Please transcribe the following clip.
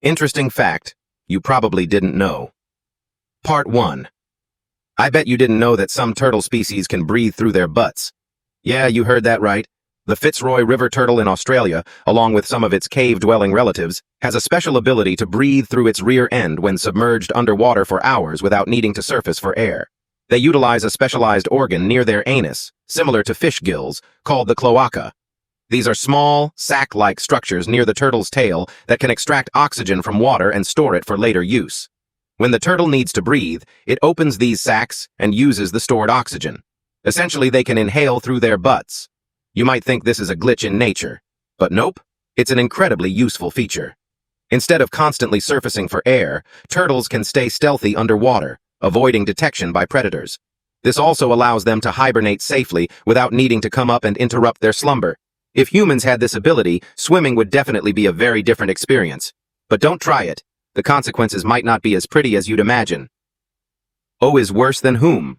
Interesting fact you probably didn't know. Part 1. I bet you didn't know that some turtle species can breathe through their butts. Yeah, you heard that right. The Fitzroy River turtle in Australia, along with some of its cave-dwelling relatives, has a special ability to breathe through its rear end when submerged underwater for hours without needing to surface for air. They utilize a specialized organ near their anus, similar to fish gills, called the cloaca. These are small, sac-like structures near the turtle's tail that can extract oxygen from water and store it for later use. When the turtle needs to breathe, it opens these sacs and uses the stored oxygen. Essentially, they can inhale through their butts. You might think this is a glitch in nature, but nope, it's an incredibly useful feature. Instead of constantly surfacing for air, turtles can stay stealthy underwater, avoiding detection by predators. This also allows them to hibernate safely without needing to come up and interrupt their slumber. If humans had this ability, swimming would definitely be a very different experience. But don't try it. The consequences might not be as pretty as you'd imagine. O is worse than whom?